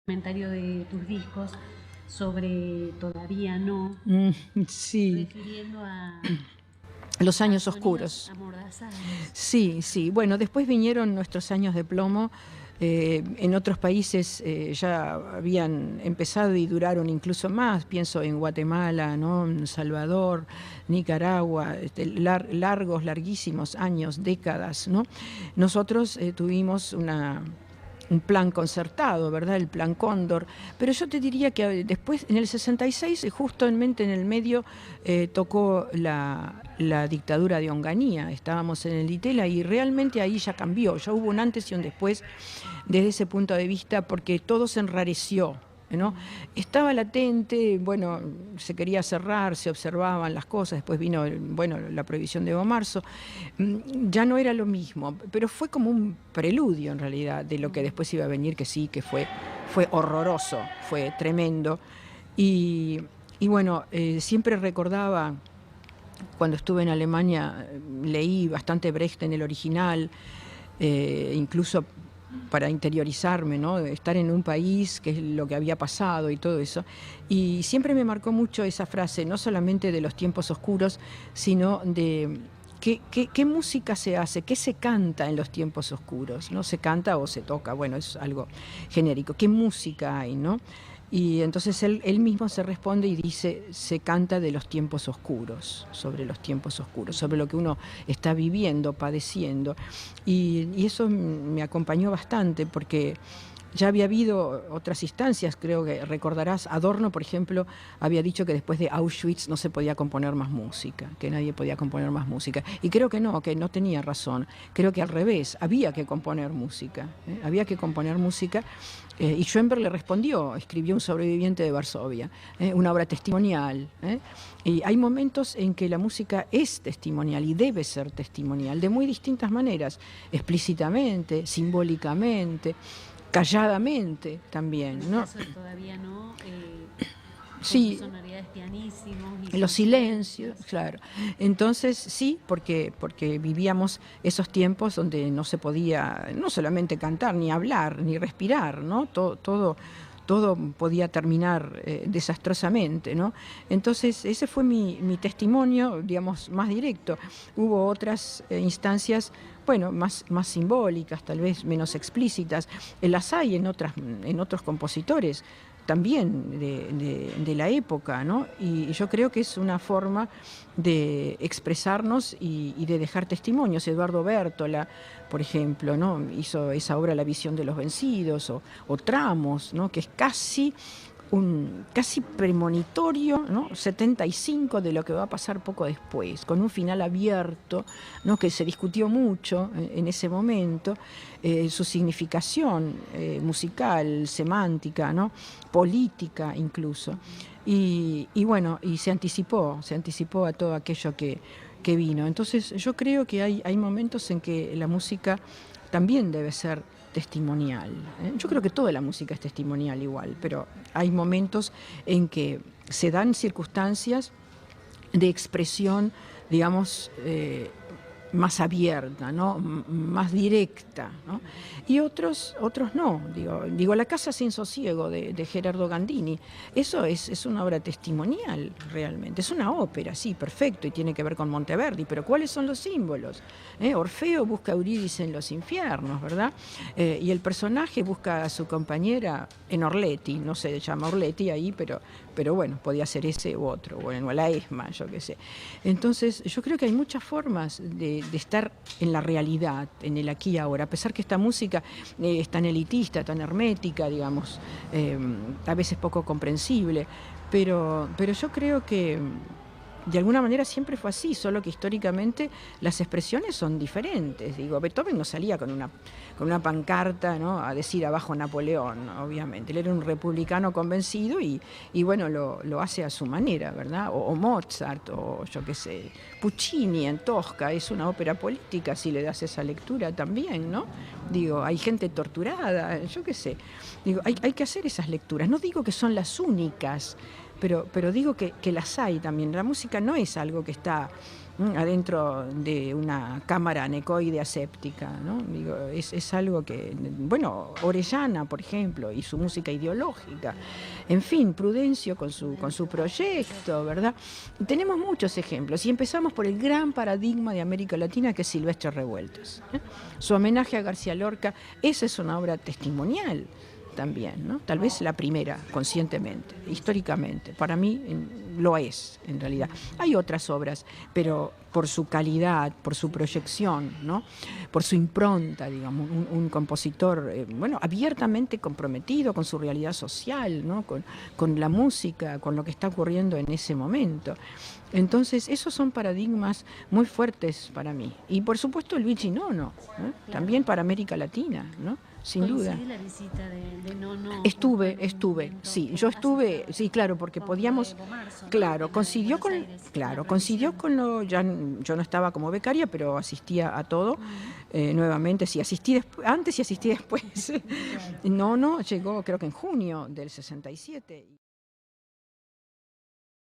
comentario de tus discos sobre Todavía no, Sí, refiriendo a los años sonidos oscuros. amordazados. Sí, sí. Bueno, después vinieron nuestros años de plomo. En otros países ya habían empezado y duraron incluso más. Pienso en Guatemala, ¿no? En Salvador, Nicaragua, largos, larguísimos años, décadas, ¿no? Nosotros tuvimos un plan concertado, ¿verdad? El plan Cóndor. Pero yo te diría que después, en el 66, justamente en el medio, tocó la dictadura de Onganía. Estábamos en el Ditela y realmente ahí ya cambió. Ya hubo un antes y un después desde ese punto de vista, porque todo se enrareció, ¿no? Estaba latente, bueno, se quería cerrar, se observaban las cosas, después vino, bueno, la prohibición de Evo Marzo, ya no era lo mismo, pero fue como un preludio en realidad de lo que después iba a venir, que sí, que fue horroroso, fue tremendo. Y, y bueno, siempre recordaba, cuando estuve en Alemania, leí bastante Brecht en el original, incluso para interiorizarme, ¿no? Estar en un país, que es lo que había pasado y todo eso. Y siempre me marcó mucho esa frase, no solamente de los tiempos oscuros, sino de qué música se hace, qué se canta en los tiempos oscuros, ¿no? Se canta o se toca, bueno, es algo genérico. ¿Qué música hay, no? Y entonces él mismo se responde y dice, se canta de los tiempos oscuros, sobre los tiempos oscuros, sobre lo que uno está viviendo, padeciendo. Y eso me acompañó bastante porque ya había habido otras instancias, creo que recordarás, Adorno, por ejemplo, había dicho que después de Auschwitz no se podía componer más música, que nadie podía componer más música. Y creo que no tenía razón. Creo que al revés, había que componer música, había que componer música. Y Schoenberg le respondió, escribió Un sobreviviente de Varsovia, una obra testimonial. Y hay momentos en que la música es testimonial y debe ser testimonial, de muy distintas maneras, explícitamente, simbólicamente, calladamente también, En ¿no? el caso de Todavía no, Sí, con sonoridades pianísimos y los silencios, claro. Entonces, sí, porque vivíamos esos tiempos donde no se podía no solamente cantar, ni hablar, ni respirar, ¿no? Todo podía terminar desastrosamente, ¿no? Entonces, ese fue mi testimonio, digamos, más directo. Hubo otras instancias, bueno, más simbólicas, tal vez menos explícitas. Las hay en otros compositores también de la época, ¿no? Y yo creo que es una forma de expresarnos y de dejar testimonios. Eduardo Bértola, por ejemplo, ¿no? Hizo esa obra La visión de los vencidos, o Tramos, ¿no? Que es casi premonitorio, ¿no? 75 de lo que va a pasar poco después, con un final abierto, ¿no? Que se discutió mucho en ese momento, su significación musical, semántica, ¿no? Política incluso. Y bueno, y se anticipó a todo aquello que vino. Entonces yo creo que hay momentos en que la música también debe ser testimonial. Yo creo que toda la música es testimonial igual, pero hay momentos en que se dan circunstancias de expresión, digamos, más abierta, ¿no? Más directa, ¿no? Y otros no. Digo La casa sin sosiego de Gerardo Gandini, eso es una obra testimonial realmente. Es una ópera, sí, perfecto, y tiene que ver con Monteverdi, pero ¿cuáles son los símbolos? Orfeo busca a Eurídice en los infiernos, ¿verdad? Y el personaje busca a su compañera en Orleti, no se llama Orleti ahí, pero bueno, podía ser ese u otro, bueno, la ESMA, yo qué sé. Entonces, yo creo que hay muchas formas de estar en la realidad, en el aquí y ahora, a pesar que esta música es tan elitista, tan hermética, digamos, a veces poco comprensible, pero yo creo que de alguna manera siempre fue así, solo que históricamente las expresiones son diferentes. Digo, Beethoven no salía con una pancarta, ¿no? A decir abajo Napoleón, obviamente. Él era un republicano convencido y bueno, lo hace a su manera, ¿verdad? O Mozart, o yo qué sé, Puccini en Tosca, es una ópera política si le das esa lectura también, ¿no? Digo, hay gente torturada, yo qué sé. Digo, hay que hacer esas lecturas. No digo que son las únicas, pero digo que las hay también. La música no es algo que está adentro de una cámara anecoide aséptica, ¿no? Digo, es algo que, bueno, Orellana, por ejemplo, y su música ideológica, en fin, Prudencio con su proyecto, ¿verdad? Tenemos muchos ejemplos, y empezamos por el gran paradigma de América Latina, que es Silvestre Revueltas, ¿eh? Su homenaje a García Lorca, esa es una obra testimonial también, ¿no? Tal vez la primera, conscientemente, históricamente. Para mí lo es, en realidad. Hay otras obras, pero por su calidad, por su proyección, ¿no? Por su impronta, digamos, un compositor, bueno, abiertamente comprometido con su realidad social, ¿no? Con la música, con lo que está ocurriendo en ese momento. Entonces, esos son paradigmas muy fuertes para mí. Y por supuesto Luigi Nono, ¿eh? Claro. También para América Latina, ¿no? Sin duda. La visita de Nono? Estuve, sí, yo estuve, sí, claro, porque podíamos, claro, coincidió con lo, ya yo no estaba como becaria, pero asistía a todo, nuevamente, sí, asistí antes y asistí después. Nono llegó creo que en junio del 67.